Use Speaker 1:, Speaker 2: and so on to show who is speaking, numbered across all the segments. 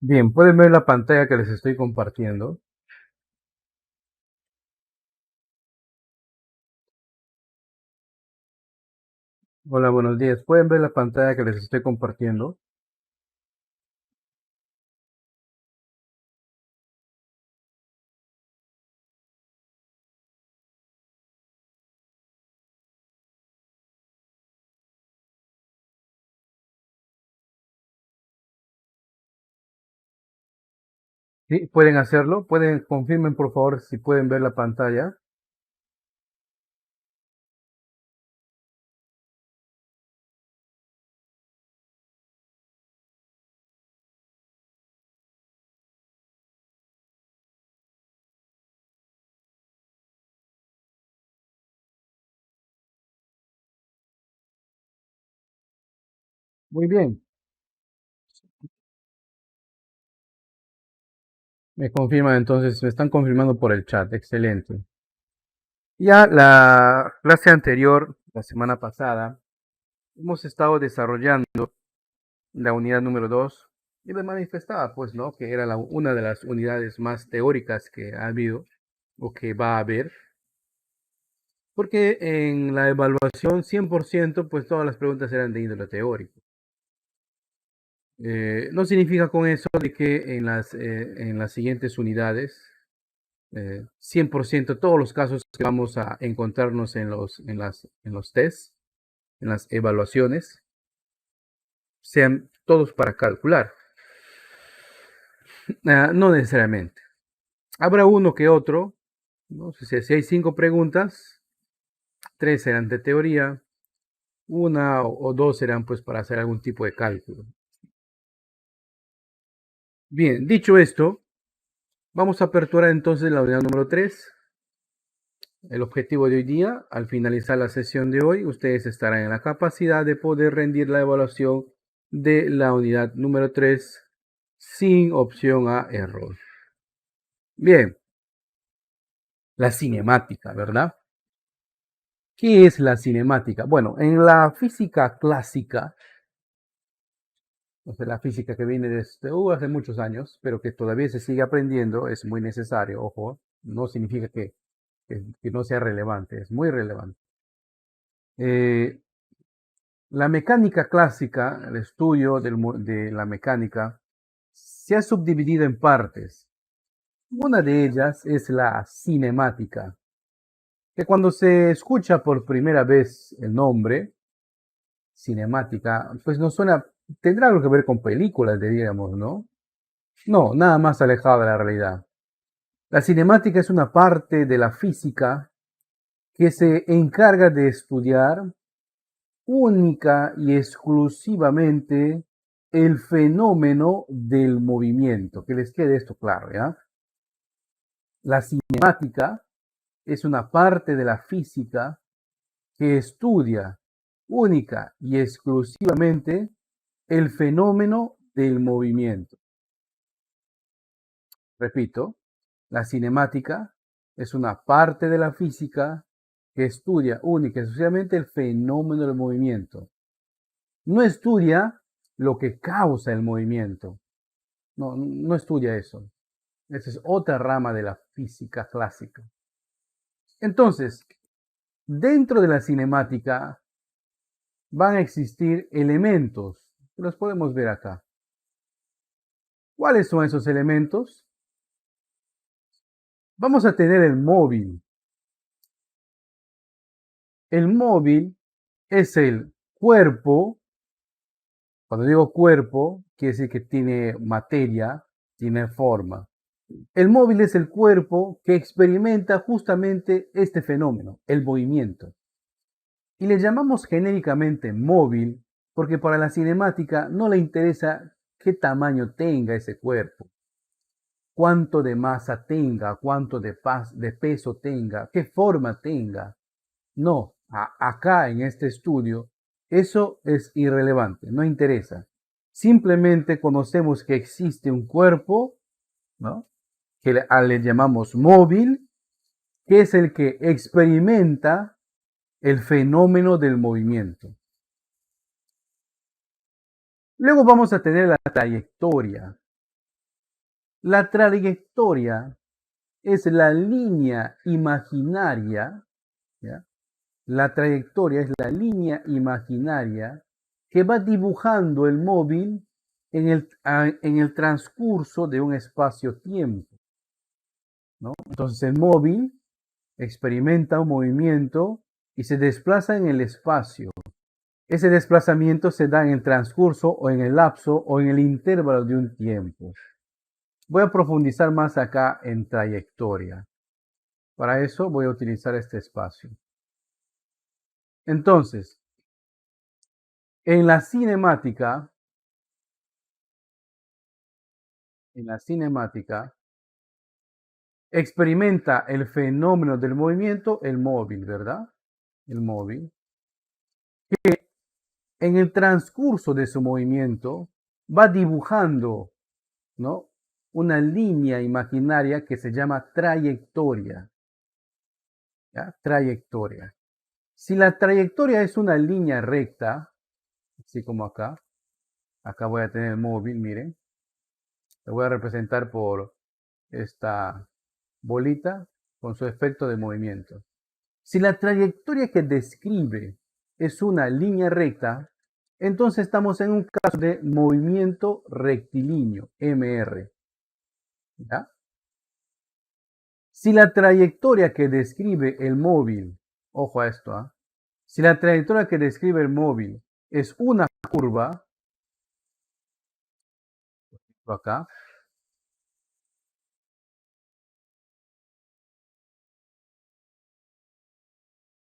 Speaker 1: Bien, pueden ver la pantalla que les estoy compartiendo. Hola, buenos días. ¿Pueden ver la pantalla que les estoy compartiendo? Sí, pueden hacerlo. Pueden, confirmen por favor si pueden ver la pantalla. Muy bien. Me confirman entonces, me están confirmando por el chat. Excelente. Ya la clase anterior, la semana pasada, hemos estado desarrollando la unidad número 2 y me manifestaba, pues, ¿no? Que era una de las unidades más teóricas que ha habido o que va a haber. Porque en la evaluación 100%, pues todas las preguntas eran de índole teórico. No significa con eso de que en las siguientes unidades, 100% todos los casos que vamos a encontrarnos en los tests, en las evaluaciones, sean todos para calcular. No necesariamente. Habrá uno que otro, ¿no? Si hay 5 preguntas, 3 serán de teoría, una o dos serán pues para hacer algún tipo de cálculo. Bien, dicho esto, vamos a aperturar entonces la unidad número 3. El objetivo de hoy día, al finalizar la sesión de hoy, ustedes estarán en la capacidad de poder rendir la evaluación de la unidad número 3 sin opción a error. Bien, la cinemática, ¿verdad? ¿Qué es la cinemática? Bueno, en la física clásica, o sea, la física que viene desde hace muchos años, pero que todavía se sigue aprendiendo, es muy necesario, ojo, no significa que no sea relevante, es muy relevante. Eh, la mecánica clásica, el estudio de la mecánica, se ha subdividido en partes. Una de ellas es la cinemática, que cuando se escucha por primera vez el nombre, cinemática, pues no suena, tendrá algo que ver con películas, diríamos, ¿no? No, nada más alejado de la realidad. La cinemática es una parte de la física que se encarga de estudiar única y exclusivamente el fenómeno del movimiento. Que les quede esto claro, ¿ya? La cinemática es una parte de la física que estudia única y exclusivamente el fenómeno del movimiento. Repito, la cinemática es una parte de la física que estudia única y exclusivamente el fenómeno del movimiento. No estudia lo que causa el movimiento. No, no estudia eso. Esa es otra rama de la física clásica. Entonces, dentro de la cinemática van a existir elementos. Los podemos ver acá. ¿Cuáles son esos elementos? Vamos a tener el móvil. El móvil es el cuerpo. Cuando digo cuerpo, quiere decir que tiene materia, tiene forma. El móvil es el cuerpo que experimenta justamente este fenómeno, el movimiento. Y le llamamos genéricamente móvil porque para la cinemática no le interesa qué tamaño tenga ese cuerpo, cuánto de masa tenga, cuánto de peso tenga, qué forma tenga. No, acá en este estudio eso es irrelevante, no interesa. Simplemente conocemos que existe un cuerpo, ¿no? Que le llamamos móvil, que es el que experimenta el fenómeno del movimiento. Luego vamos a tener la trayectoria. La trayectoria es la línea imaginaria, ¿ya? La trayectoria es la línea imaginaria que va dibujando el móvil en el transcurso de un espacio-tiempo, ¿no? Entonces el móvil experimenta un movimiento y se desplaza en el espacio. Ese desplazamiento se da en el transcurso o en el lapso o en el intervalo de un tiempo. Voy a profundizar más acá en trayectoria. Para eso voy a utilizar este espacio. Entonces, en la cinemática, experimenta el fenómeno del movimiento el móvil, ¿verdad? El móvil. Que en el transcurso de su movimiento va dibujando, ¿no? Una línea imaginaria que se llama trayectoria. ¿Ya? Trayectoria. Si la trayectoria es una línea recta, así como acá voy a tener el móvil, miren, lo voy a representar por esta bolita con su efecto de movimiento. Si la trayectoria que describe es una línea recta, entonces estamos en un caso de movimiento rectilíneo, MR. ¿Ya? Si la trayectoria que describe el móvil, ojo a esto, ¿eh? Si la trayectoria que describe el móvil es una curva, por ejemplo acá,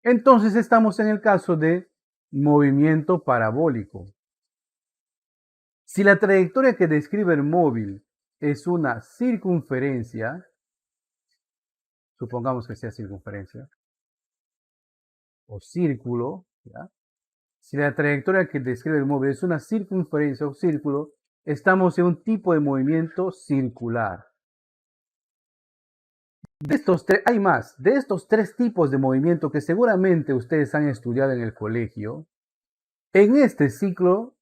Speaker 1: entonces estamos en el caso de movimiento parabólico. Si la trayectoria que describe el móvil es una circunferencia, supongamos que sea circunferencia, o círculo, ¿ya? Si la trayectoria que describe el móvil es una circunferencia o círculo, estamos en un tipo de movimiento circular. Hay más, de estos tres tipos de movimiento que seguramente ustedes han estudiado en el colegio, en este ciclo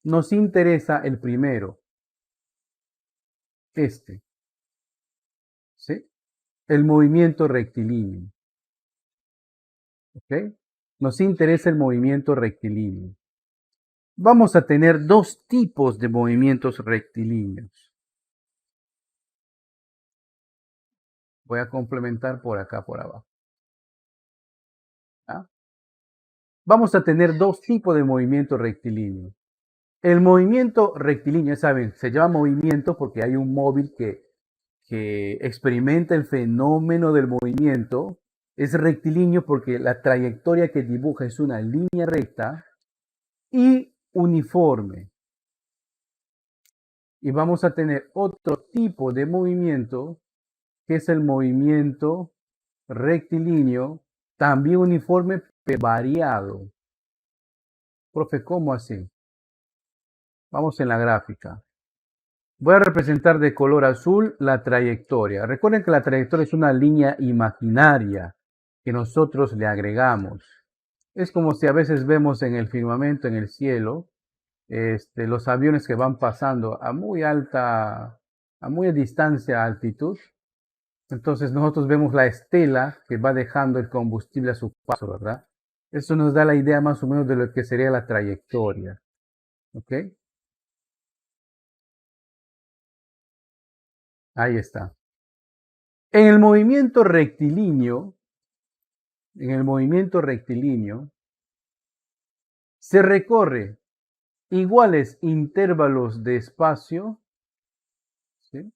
Speaker 1: nos interesa el primero, ¿sí? El movimiento rectilíneo, ¿ok? Nos interesa el movimiento rectilíneo. Vamos a tener dos tipos de movimientos rectilíneos. Voy a complementar por acá, por abajo. ¿Ah? Vamos a tener dos tipos de movimiento rectilíneo. El movimiento rectilíneo, saben, se llama movimiento porque hay un móvil que experimenta el fenómeno del movimiento. Es rectilíneo porque la trayectoria que dibuja es una línea recta y uniforme. Y vamos a tener otro tipo de movimiento que es el movimiento rectilíneo, también uniforme, pero variado. Profe, ¿cómo así? Vamos en la gráfica. Voy a representar de color azul la trayectoria. Recuerden que la trayectoria es una línea imaginaria que nosotros le agregamos. Es como si a veces vemos en el firmamento, en el cielo, los aviones que van pasando a muy alta, a muy distancia, altitud. Entonces nosotros vemos la estela que va dejando el combustible a su paso, ¿verdad? Eso nos da la idea más o menos de lo que sería la trayectoria. ¿Ok? Ahí está. En el movimiento rectilíneo, se recorre iguales intervalos de espacio, ¿sí?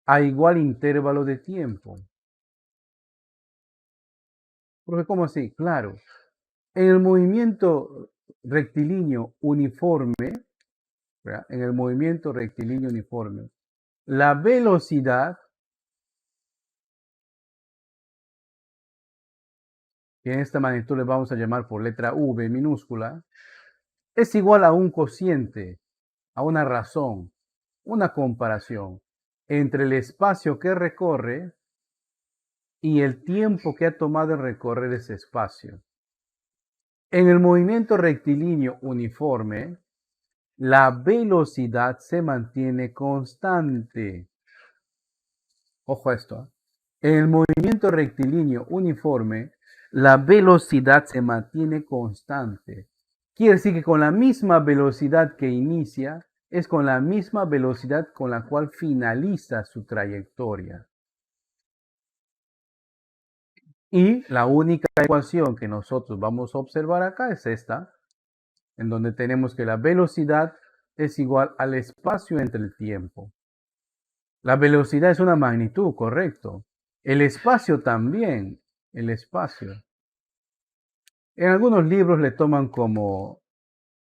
Speaker 1: A igual intervalo de tiempo. Porque ¿cómo así? Claro. En el movimiento rectilíneo uniforme, ¿verdad? En el movimiento rectilíneo uniforme, la velocidad, que en esta magnitud le vamos a llamar por letra V minúscula, es igual a un cociente, a una razón, una comparación entre el espacio que recorre y el tiempo que ha tomado en recorrer ese espacio. En el movimiento rectilíneo uniforme, la velocidad se mantiene constante. Ojo a esto. En el movimiento rectilíneo uniforme, la velocidad se mantiene constante. Quiere decir que con la misma velocidad que inicia, es con la misma velocidad con la cual finaliza su trayectoria. Y la única ecuación que nosotros vamos a observar acá es esta, en donde tenemos que la velocidad es igual al espacio entre el tiempo. La velocidad es una magnitud, correcto. El espacio también, el espacio. En algunos libros le toman como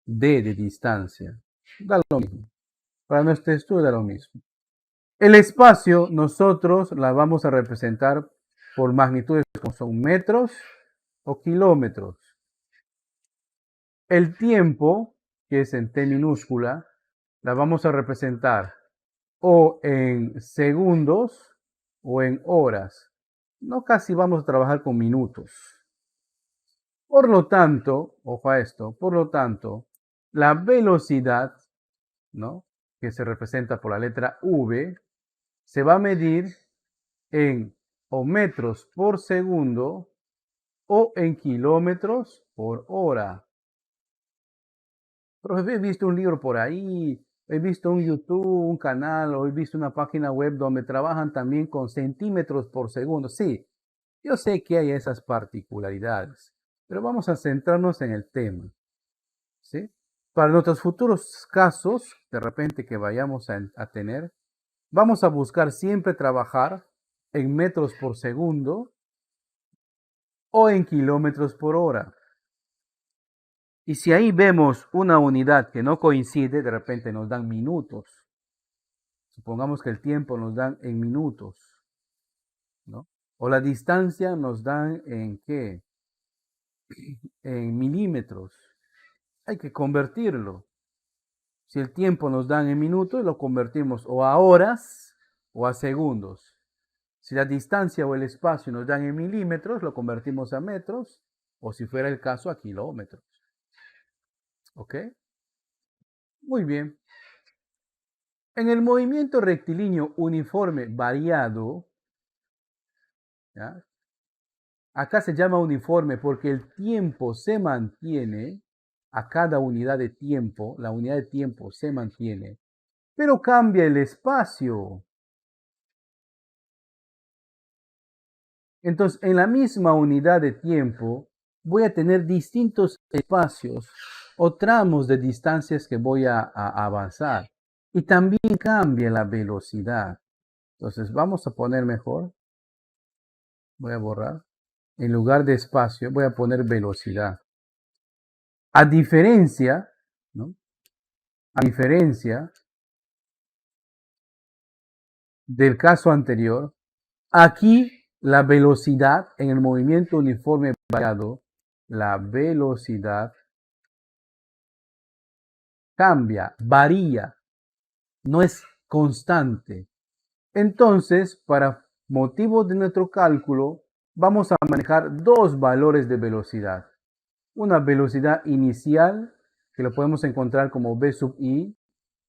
Speaker 1: d de distancia. Da lo mismo. Para nuestro estudio da lo mismo. El espacio nosotros la vamos a representar por magnitudes como son metros o kilómetros. El tiempo, que es en T minúscula, la vamos a representar o en segundos o en horas. No casi vamos a trabajar con minutos. Por lo tanto, ojo a esto, por lo tanto, la velocidad, ¿no?, que se representa por la letra V, se va a medir en o metros por segundo o en kilómetros por hora. Pero he visto un libro por ahí, he visto un YouTube, un canal, o he visto una página web donde trabajan también con centímetros por segundo. Sí, yo sé que hay esas particularidades, pero vamos a centrarnos en el tema, ¿sí? Para nuestros futuros casos, de repente que vayamos a tener, vamos a buscar siempre trabajar en metros por segundo o en kilómetros por hora. Y si ahí vemos una unidad que no coincide, de repente nos dan minutos. Supongamos que el tiempo nos dan en minutos, ¿no? O la distancia nos dan en ¿qué? En milímetros. Hay que convertirlo. Si el tiempo nos dan en minutos, lo convertimos o a horas o a segundos. Si la distancia o el espacio nos dan en milímetros, lo convertimos a metros, o si fuera el caso, a kilómetros. ¿Ok? Muy bien. En el movimiento rectilíneo uniforme variado, ¿ya?, acá se llama uniforme porque el tiempo se mantiene a cada unidad de tiempo, la unidad de tiempo se mantiene, pero cambia el espacio. Entonces, en la misma unidad de tiempo voy a tener distintos espacios o tramos de distancias que voy a avanzar. Y también cambia la velocidad. Entonces, vamos a poner mejor. Voy a borrar. En lugar de espacio, voy a poner velocidad. A diferencia, ¿no?, a diferencia del caso anterior, aquí la velocidad en el movimiento uniforme variado, la velocidad cambia, varía, no es constante. Entonces, para motivos de nuestro cálculo, vamos a manejar dos valores de velocidad. Una velocidad inicial, que lo podemos encontrar como v sub i,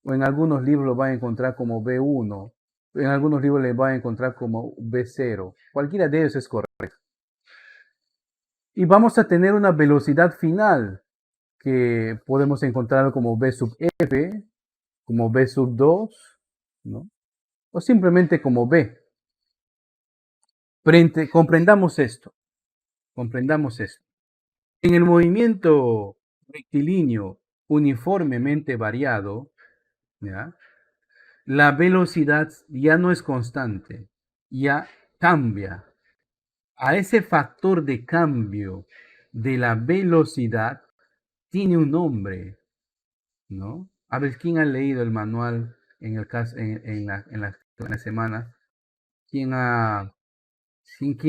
Speaker 1: o en algunos libros lo van a encontrar como v1, en algunos libros le van a encontrar como v0. Cualquiera de ellos es correcto. Y vamos a tener una velocidad final, que podemos encontrar como v sub f, como v sub 2, ¿no?, o simplemente como v. Comprendamos esto, comprendamos esto. En el movimiento rectilíneo uniformemente variado, ¿ya?, la velocidad ya no es constante, ya cambia. A ese factor de cambio de la velocidad tiene un nombre, ¿no? A ver, ¿quién ha leído el manual en el caso, en la semana? ¿Quién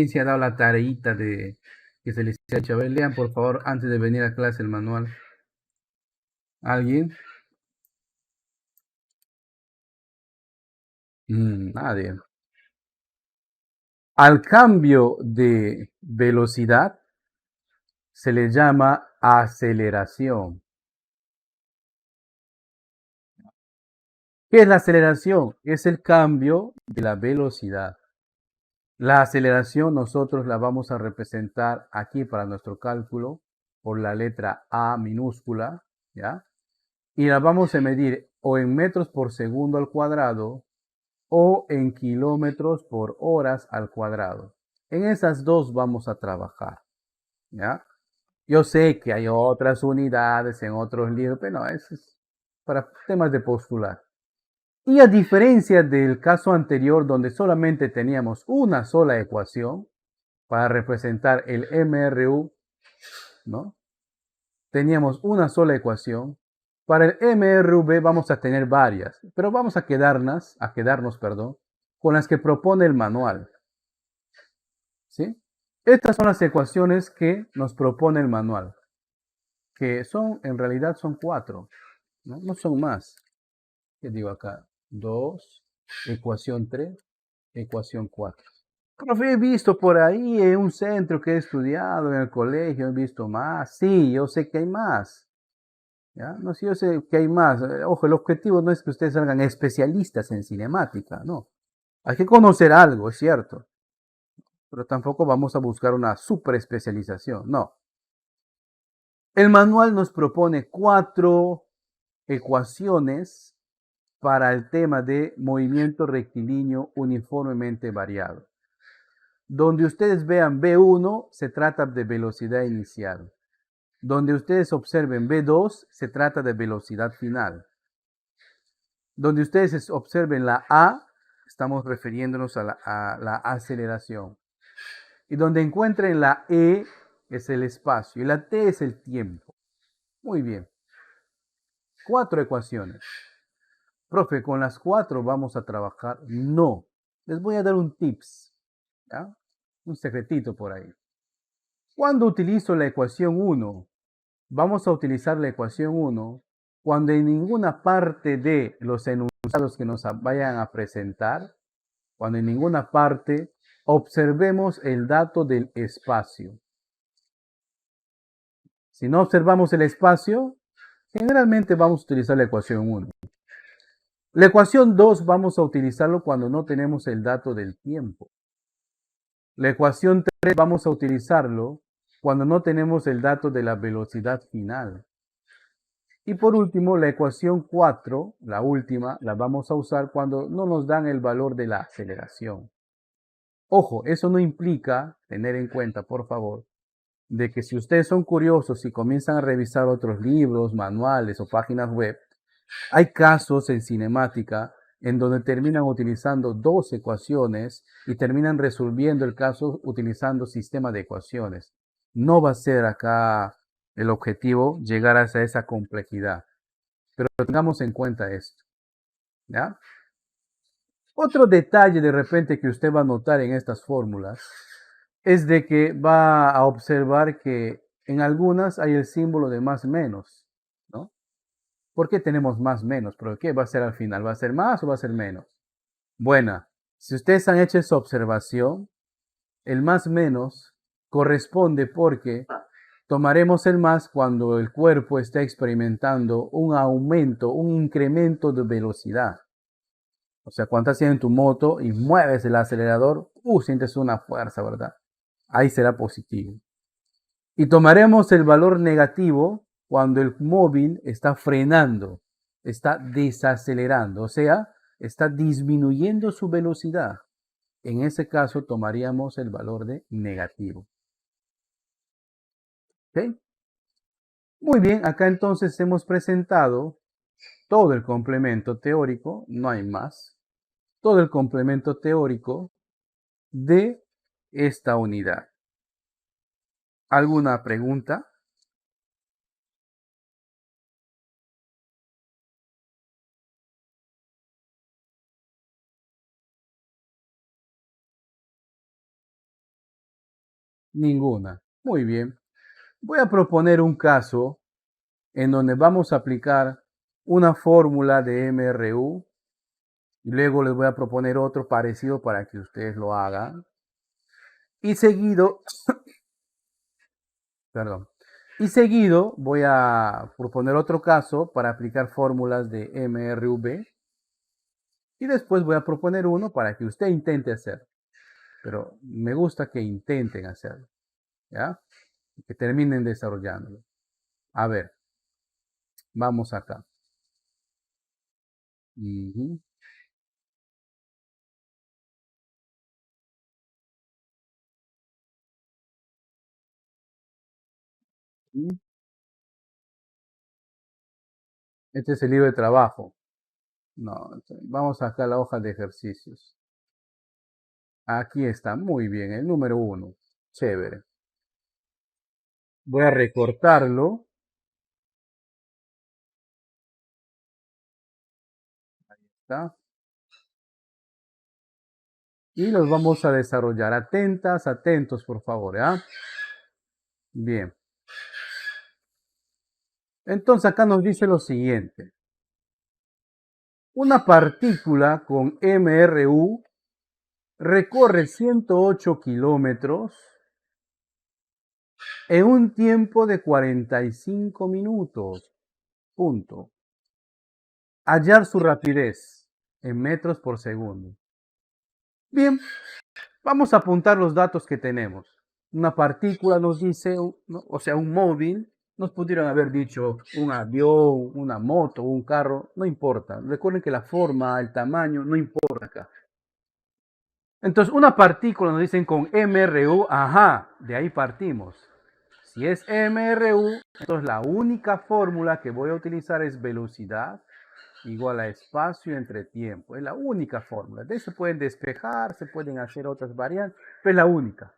Speaker 1: se ha dado la tareita de que se les ha hecho? A ver, lean por favor antes de venir a clase el manual. ¿Alguien? Nadie. Al cambio de velocidad se le llama aceleración. ¿Qué es la aceleración? Es el cambio de la velocidad. La aceleración nosotros la vamos a representar aquí para nuestro cálculo por la letra A minúscula, ¿ya? Y la vamos a medir o en metros por segundo al cuadrado o en kilómetros por horas al cuadrado. En esas dos vamos a trabajar, ¿ya? Yo sé que hay otras unidades en otros libros, pero no, eso es para temas de postular. Y a diferencia del caso anterior donde solamente teníamos una sola ecuación para representar el MRU, ¿no? Teníamos una sola ecuación. Para el MRV vamos a tener varias, pero vamos a quedarnos, perdón, con las que propone el manual. ¿Sí? Estas son las ecuaciones que nos propone el manual, que son, en realidad son 4, ¿no? No son más. ¿Qué digo acá? 2, ecuación 3, ecuación 4. Profe, he visto por ahí en un centro que he estudiado, en el colegio, he visto más. Sí, yo sé que hay más. ¿Ya? No sé, yo sé que hay más. Ojo, el objetivo no es que ustedes salgan especialistas en cinemática, no. Hay que conocer algo, es cierto. Pero tampoco vamos a buscar una super especialización, no. El manual nos propone 4 ecuaciones para el tema de movimiento rectilíneo uniformemente variado. Donde ustedes vean B1 se trata de velocidad inicial. Donde ustedes observen B2 se trata de velocidad final. Donde ustedes observen la A, estamos refiriéndonos a la aceleración. Y donde encuentren la E es el espacio y la T es el tiempo. Muy bien. 4 ecuaciones. Profe, ¿con las 4 vamos a trabajar? No. Les voy a dar un tips. ¿Ya? Un secretito por ahí. Cuando utilizo la ecuación 1, vamos a utilizar la ecuación 1 cuando en ninguna parte de los enunciados que nos vayan a presentar, cuando en ninguna parte observemos el dato del espacio. Si no observamos el espacio, generalmente vamos a utilizar la ecuación 1. La ecuación 2 vamos a utilizarlo cuando no tenemos el dato del tiempo. La ecuación 3 vamos a utilizarlo cuando no tenemos el dato de la velocidad final. Y por último, la ecuación 4, la última, la vamos a usar cuando no nos dan el valor de la aceleración. Ojo, eso no implica tener en cuenta, por favor, de que si ustedes son curiosos y comienzan a revisar otros libros, manuales o páginas web, hay casos en cinemática en donde terminan utilizando 2 ecuaciones y terminan resolviendo el caso utilizando sistema de ecuaciones. No va a ser acá el objetivo llegar hasta esa complejidad, pero tengamos en cuenta esto, ¿ya? Otro detalle de repente que usted va a notar en estas fórmulas es de que va a observar que en algunas hay el símbolo de más menos, ¿no? ¿Por qué tenemos más menos? ¿Pero qué va a ser al final? ¿Va a ser más o va a ser menos? Bueno, si ustedes han hecho esa observación, el más menos corresponde porque tomaremos el más cuando el cuerpo está experimentando un aumento, un incremento de velocidad. O sea, cuando estás en tu moto y mueves el acelerador, sientes una fuerza, ¿verdad? Ahí será positivo. Y tomaremos el valor negativo cuando el móvil está frenando, está desacelerando, o sea, está disminuyendo su velocidad. En ese caso tomaríamos el valor de negativo. ¿Ok? Muy bien, acá entonces hemos presentado todo el complemento teórico, no hay más, todo el complemento teórico de esta unidad. ¿Alguna pregunta? Ninguna. Muy bien. Voy a proponer un caso en donde vamos a aplicar una fórmula de MRU y luego les voy a proponer otro parecido para que ustedes lo hagan. Y seguido, perdón, y seguido voy a proponer otro caso para aplicar fórmulas de MRV y después voy a proponer uno para que usted intente hacer. pero me gusta que intenten hacerlo, ¿ya? Que terminen desarrollándolo. A ver, vamos acá. Ujú. Este es el libro de trabajo. No, vamos acá a la hoja de ejercicios. Aquí está, muy bien, el número 1. Chévere. Voy a recortarlo. ¿Está? Y los vamos a desarrollar. Atentas, atentos, por favor, ¿ya? Bien. Entonces acá nos dice lo siguiente. Una partícula con MRU recorre 108 kilómetros en un tiempo de 45 minutos. Punto. Hallar su rapidez en metros por segundo. Bien, vamos a apuntar los datos que tenemos. Una partícula nos dice, ¿no? O sea, un móvil. Nos pudieron haber dicho un avión, una moto, un carro, no importa. Recuerden que la forma, el tamaño, no importa acá. Entonces, una partícula nos dicen con MRU, ajá, de ahí partimos. Si es MRU, entonces la única fórmula que voy a utilizar es velocidad igual a espacio entre tiempo. Es la única fórmula. De eso se pueden despejar, se pueden hacer otras variantes, pero es la única.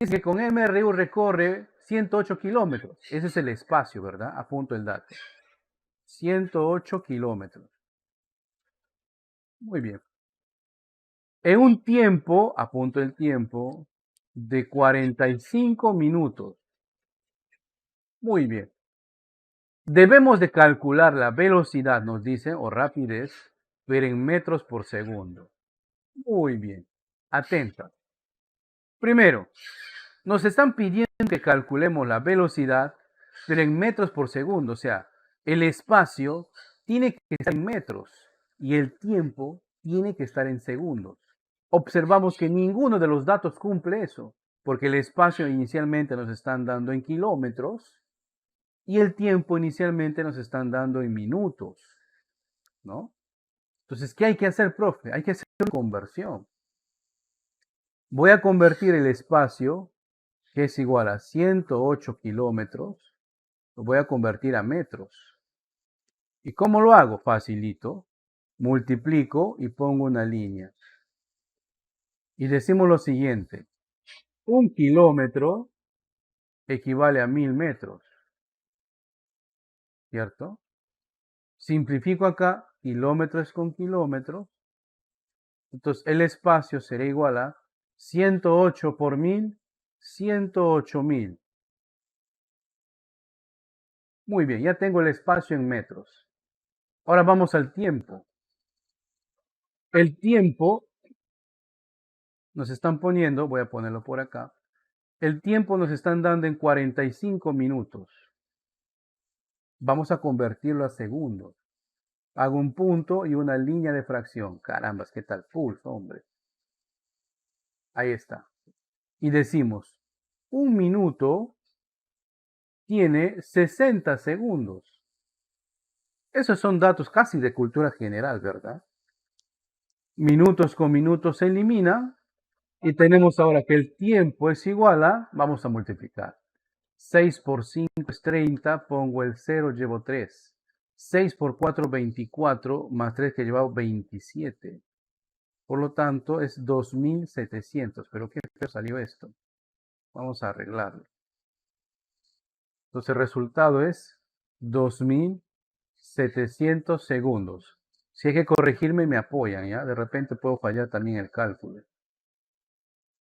Speaker 1: Dice que con MRU recorre 108 kilómetros. Ese es el espacio, ¿verdad? Apunto el dato. 108 kilómetros. Muy bien. En un tiempo, apunto el tiempo, de 45 minutos. Muy bien. Debemos de calcular la velocidad, nos dice, o rapidez, pero en metros por segundo. Muy bien. Atenta. Primero, nos están pidiendo que calculemos la velocidad, pero en metros por segundo. O sea, el espacio tiene que estar en metros y el tiempo tiene que estar en segundos. Observamos que ninguno de los datos cumple eso, porque el espacio inicialmente nos están dando en kilómetros y el tiempo inicialmente nos están dando en minutos, ¿no? Entonces, ¿qué hay que hacer, profe? Hay que hacer una conversión. Voy a convertir el espacio, que es igual a 108 kilómetros, lo voy a convertir a metros. ¿Y cómo lo hago? Facilito. Multiplico y pongo una línea. Y decimos lo siguiente. Un kilómetro equivale a 1000 metros, ¿cierto? Simplifico acá, kilómetros con kilómetros. Entonces el espacio será igual a 108 por 1000, 108.000. Muy bien, ya tengo el espacio en metros. Ahora vamos al tiempo. El tiempo nos están poniendo, voy a ponerlo por acá, el tiempo nos están dando en 45 minutos. Vamos a convertirlo a segundos. Hago un punto y una línea de fracción. Carambas, ¿qué tal? Pulso, hombre. Ahí está. Y decimos, un minuto tiene 60 segundos. Esos son datos casi de cultura general, ¿verdad? Minutos con minutos se elimina y tenemos ahora que el tiempo es igual a, vamos a multiplicar. 6 por 5 es 30, pongo el 0, llevo 3. 6 por 4, 24, más 3 que he llevado 27. Por lo tanto, es 2700. Pero qué feo salió esto. Vamos a arreglarlo. Entonces el resultado es 2700 segundos. Si hay que corregirme, me apoyan, ¿ya? De repente puedo fallar también el cálculo.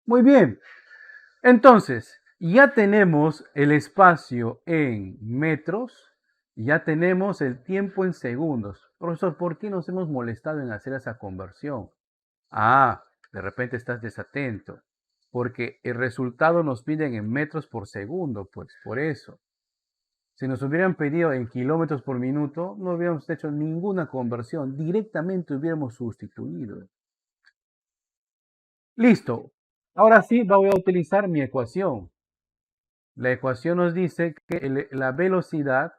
Speaker 1: Muy bien. Entonces, ya tenemos el espacio en metros, ya tenemos el tiempo en segundos. Profesor, ¿por qué nos hemos molestado en hacer esa conversión? Ah, de repente estás desatento, porque el resultado nos piden en metros por segundo, pues por eso. Si nos hubieran pedido en kilómetros por minuto, no hubiéramos hecho ninguna conversión, directamente hubiéramos sustituido. Listo. Ahora sí voy a utilizar mi ecuación. La ecuación nos dice que la velocidad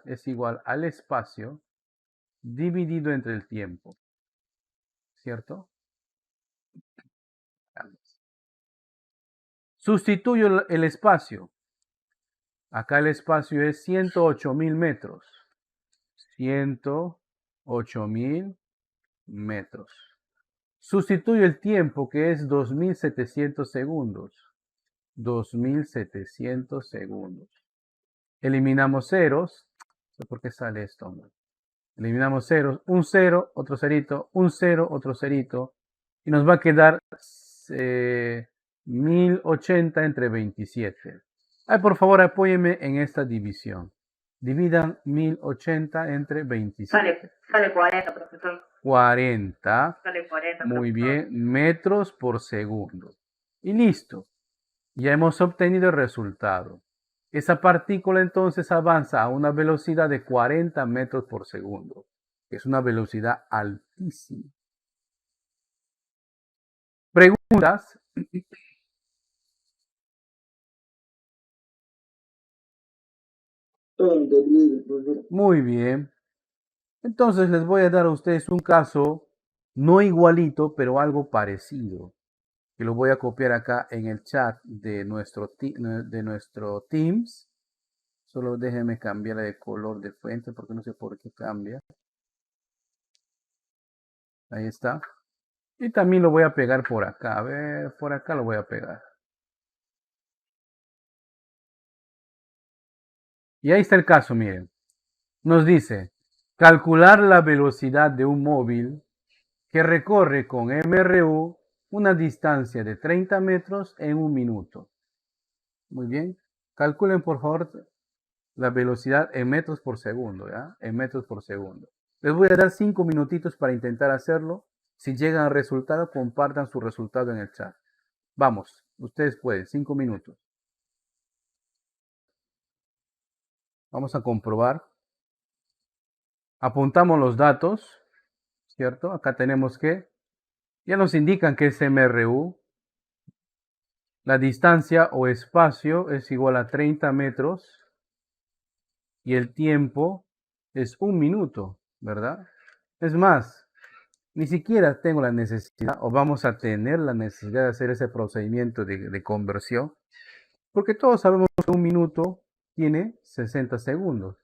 Speaker 1: es igual al espacio dividido entre el tiempo, ¿cierto? Sustituyo el espacio. Acá el espacio es 108.000 metros. 108.000 metros. Sustituyo el tiempo, que es 2.700 segundos. 2.700 segundos. Eliminamos ceros. ¿Por qué sale esto? Eliminamos ceros. Un cero, otro cerito, un cero, otro cerito. Y nos va a quedar 1080 entre 27. Ay, por favor, apóyeme en esta división. Dividan 1080 entre 27.
Speaker 2: Sale 40, profesor.
Speaker 1: 40.
Speaker 2: Sale 40,
Speaker 1: Muy
Speaker 2: profesor.
Speaker 1: bien, metros por segundo. Y listo. Ya hemos obtenido el resultado. Esa partícula entonces avanza a una velocidad de 40 metros por segundo, que es una velocidad altísima. ¿Preguntas? Muy bien. Entonces les voy a dar a ustedes un caso no igualito, pero algo parecido, que lo voy a copiar acá en el chat de nuestro Teams. Solo déjenme cambiar de color de fuente porque no sé por qué cambia. Ahí está. Y también lo voy a pegar por acá. A ver, por acá lo voy a pegar. Y ahí está el caso, miren. Nos dice, calcular la velocidad de un móvil que recorre con MRU una distancia de 30 metros en un minuto. Muy bien. Calculen, por favor, la velocidad en metros por segundo, ¿ya? En metros por segundo. Les voy a dar 5 minutitos para intentar hacerlo. Si llegan al resultado, compartan su resultado en el chat. Vamos, ustedes pueden, 5 minutos. Vamos a comprobar. Apuntamos los datos, ¿cierto? Acá tenemos que, ya nos indican que es MRU. La distancia o espacio es igual a 30 metros y el tiempo es 1 minuto, ¿verdad? Es más, ni siquiera tengo la necesidad o vamos a tener la necesidad de hacer ese procedimiento de conversión, porque todos sabemos que 1 minuto tiene 60 segundos.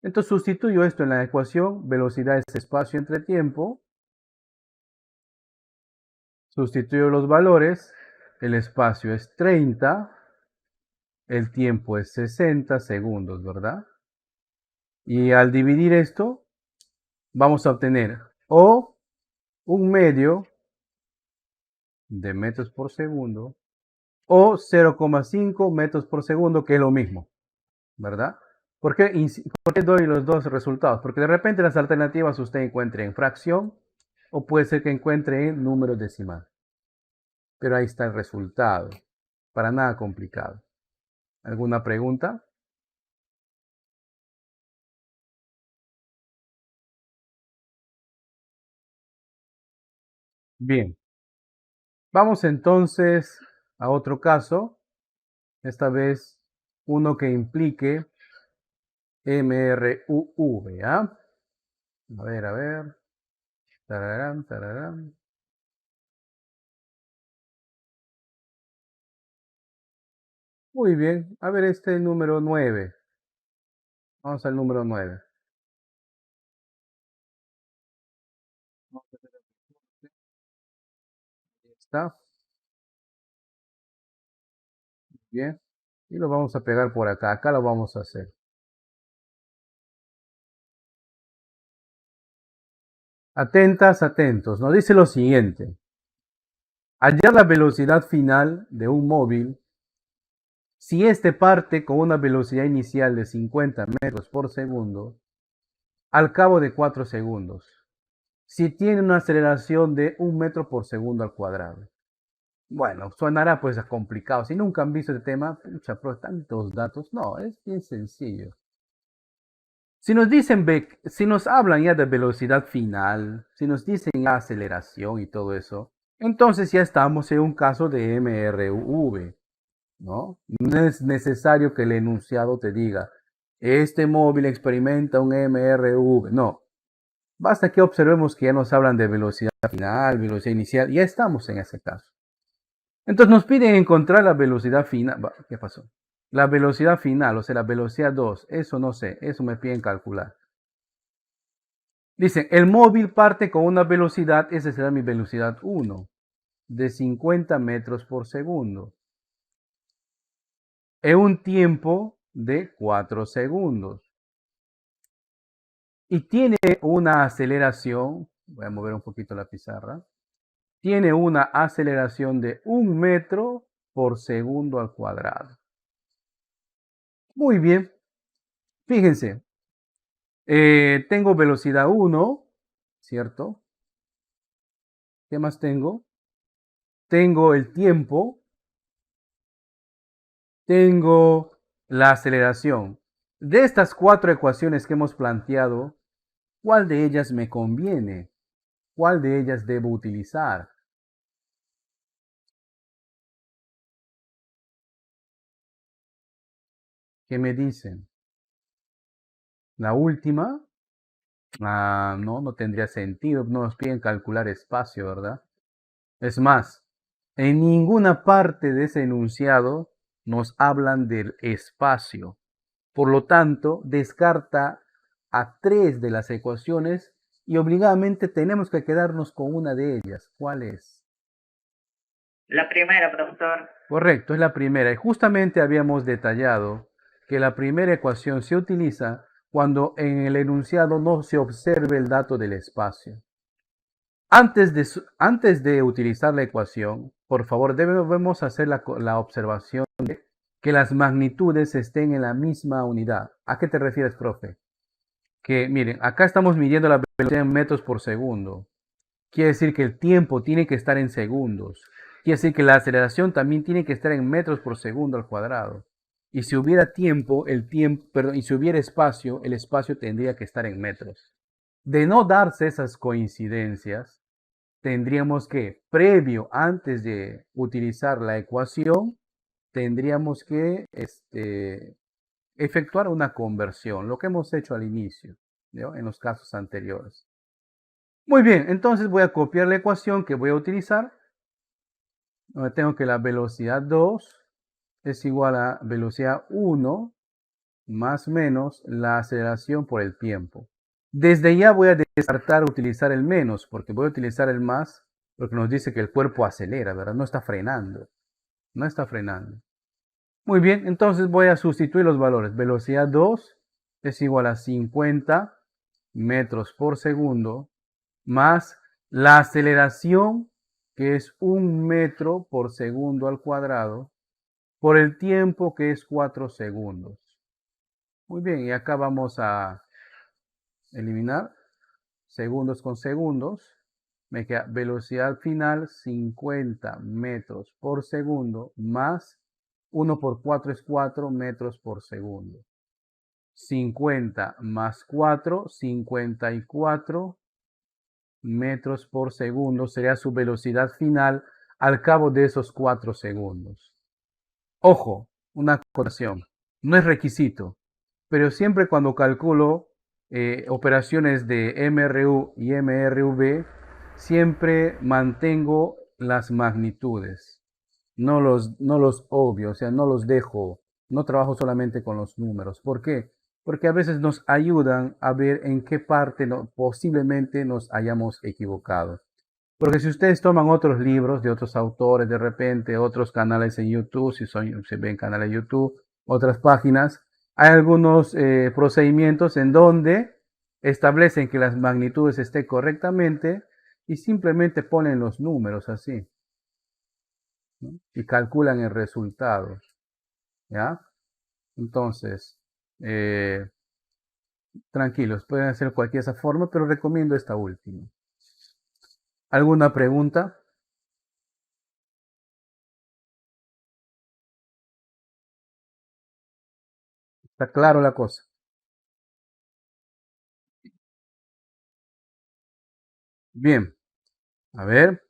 Speaker 1: Entonces sustituyo esto en la ecuación, velocidad es espacio entre tiempo. Sustituyo los valores, el espacio es 30, el tiempo es 60 segundos, ¿verdad? Y al dividir esto, vamos a obtener o un medio de metros por segundo o 0,5 metros por segundo, que es lo mismo, ¿verdad? ¿Por qué doy los dos resultados? Porque de repente las alternativas usted encuentre en fracción o puede ser que encuentre en número decimal. Pero ahí está el resultado. Para nada complicado. ¿Alguna pregunta? Bien. Vamos entonces a otro caso. Esta vez uno que implique MRUV, ¿ya? A ver, a ver. Tararán, tararán. Muy bien. A ver este número 9. Vamos al número 9. Ahí está. Bien. Y lo vamos a pegar por acá. Acá lo vamos a hacer. Atentas, atentos. Nos dice lo siguiente. Hallar la velocidad final de un móvil si este parte con una velocidad inicial de 50 metros por segundo al cabo de 4 segundos, si tiene una aceleración de 1 metro por segundo al cuadrado. Bueno, sonará pues complicado. Si nunca han visto este tema, pucha, pero tantos datos. No, es bien sencillo. Si nos dicen, si nos hablan ya de velocidad final, si nos dicen ya aceleración y todo eso, entonces ya estamos en un caso de MRV, ¿no? No es necesario que el enunciado te diga, este móvil experimenta un MRV, no. Basta que observemos que ya nos hablan de velocidad final, velocidad inicial, ya estamos en ese caso. Entonces nos piden encontrar la velocidad final. ¿Qué pasó? La velocidad final, o sea, la velocidad 2, eso no sé, eso me piden calcular. Dicen, el móvil parte con una velocidad, esa será mi velocidad 1, de 50 metros por segundo, en un tiempo de 4 segundos. Y tiene una aceleración, voy a mover un poquito la pizarra, tiene una aceleración de 1 metro por segundo al cuadrado. Muy bien, fíjense, tengo velocidad 1, ¿cierto? ¿Qué más tengo? Tengo el tiempo, tengo la aceleración. De estas 4 ecuaciones que hemos planteado, ¿cuál de ellas me conviene? ¿Cuál de ellas debo utilizar? ¿Qué me dicen? La última, no tendría sentido, no nos piden calcular espacio, ¿verdad? Es más, en ninguna parte de ese enunciado nos hablan del espacio. Por lo tanto, descarta a 3 de las ecuaciones y obligadamente tenemos que quedarnos con una de ellas. ¿Cuál es?
Speaker 2: La primera, profesor.
Speaker 1: Correcto, es la primera. Y justamente habíamos detallado que la primera ecuación se utiliza cuando en el enunciado no se observe el dato del espacio. Antes de utilizar la ecuación, por favor, debemos hacer la observación de que las magnitudes estén en la misma unidad. ¿A qué te refieres, profe? Que miren, acá estamos midiendo la velocidad en metros por segundo. Quiere decir que el tiempo tiene que estar en segundos. Quiere decir que la aceleración también tiene que estar en metros por segundo al cuadrado. Y si hubiera perdón, y si hubiera espacio, el espacio tendría que estar en metros. De no darse esas coincidencias, tendríamos que, antes de utilizar la ecuación, tendríamos que efectuar una conversión, lo que hemos hecho al inicio, ¿no? En los casos anteriores. Muy bien, entonces voy a copiar la ecuación que voy a utilizar, donde tengo que la velocidad 2 es igual a velocidad 1 más menos la aceleración por el tiempo. Desde ya voy a descartar utilizar el menos, porque voy a utilizar el más, porque nos dice que el cuerpo acelera, ¿verdad? No está frenando, no está frenando. Muy bien, entonces voy a sustituir los valores. Velocidad 2 es igual a 50 metros por segundo más la aceleración, que es 1 metro por segundo al cuadrado, por el tiempo, que es 4 segundos. Muy bien, y acá vamos a eliminar segundos con segundos. Me queda velocidad final 50 metros por segundo más 1 por 4 es 4 metros por segundo. 50 más 4, 54 metros por segundo sería su velocidad final al cabo de esos 4 segundos. Ojo, una acotación, no es requisito, pero siempre cuando calculo operaciones de MRU y MRV, siempre mantengo las magnitudes, no los obvio, o sea, no los dejo, no trabajo solamente con los números. ¿Por qué? Porque a veces nos ayudan a ver en qué parte posiblemente nos hayamos equivocado. Porque si ustedes toman otros libros de otros autores, de repente otros canales en YouTube, si ven canales de YouTube, otras páginas, hay algunos procedimientos en donde establecen que las magnitudes estén correctamente y simplemente ponen los números así, ¿no? Y calculan el resultado, ¿ya? Entonces, eh, tranquilos, pueden hacer cualquier esa forma, pero recomiendo esta última. ¿Alguna pregunta? ¿Está claro la cosa? Bien, a ver,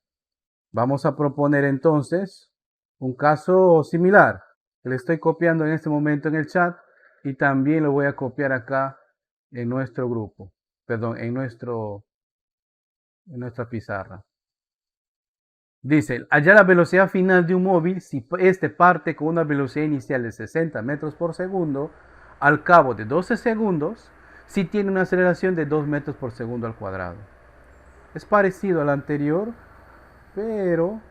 Speaker 1: vamos a proponer entonces un caso similar. Le estoy copiando en este momento en el chat y también lo voy a copiar acá en nuestro grupo, perdón, en nuestra pizarra. Dice, hallar la velocidad final de un móvil si este parte con una velocidad inicial de 60 metros por segundo al cabo de 12 segundos si tiene una aceleración de 2 metros por segundo al cuadrado. Es parecido al anterior, pero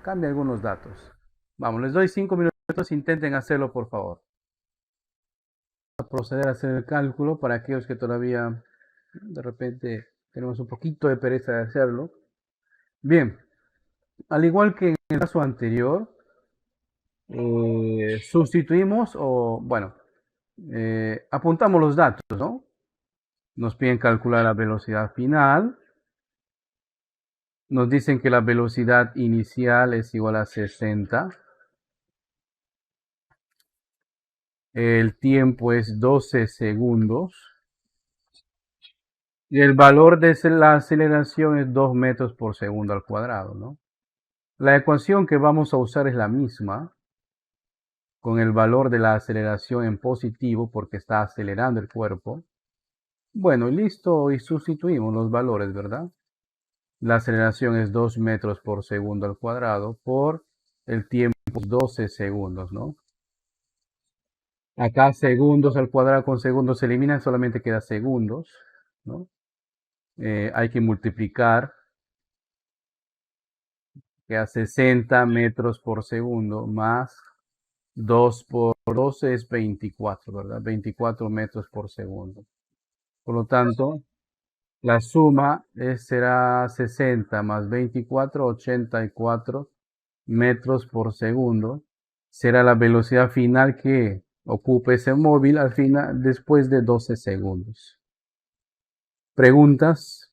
Speaker 1: cambia algunos datos. Vamos, les doy 5 minutos, intenten hacerlo por favor. Vamos a proceder a hacer el cálculo para aquellos que todavía de repente tenemos un poquito de pereza de hacerlo. Bien, al igual que en el caso anterior, sustituimos o, bueno, apuntamos los datos, ¿no? Nos piden calcular la velocidad final. Nos dicen que la velocidad inicial es igual a 60. El tiempo es 12 segundos. Y el valor de la aceleración es 2 metros por segundo al cuadrado, ¿no? La ecuación que vamos a usar es la misma, con el valor de la aceleración en positivo porque está acelerando el cuerpo. Bueno, listo, y sustituimos los valores, ¿verdad? La aceleración es 2 metros por segundo al cuadrado por el tiempo 12 segundos, ¿no? Acá segundos al cuadrado con segundos se eliminan, solamente queda segundos, ¿no? Hay que multiplicar, queda 60 metros por segundo más 2 por 12 es 24, ¿verdad? 24 metros por segundo. Por lo tanto, la suma será 60 más 24, 84 metros por segundo. Será la velocidad final que ocupe ese móvil al final después de 12 segundos. ¿Preguntas?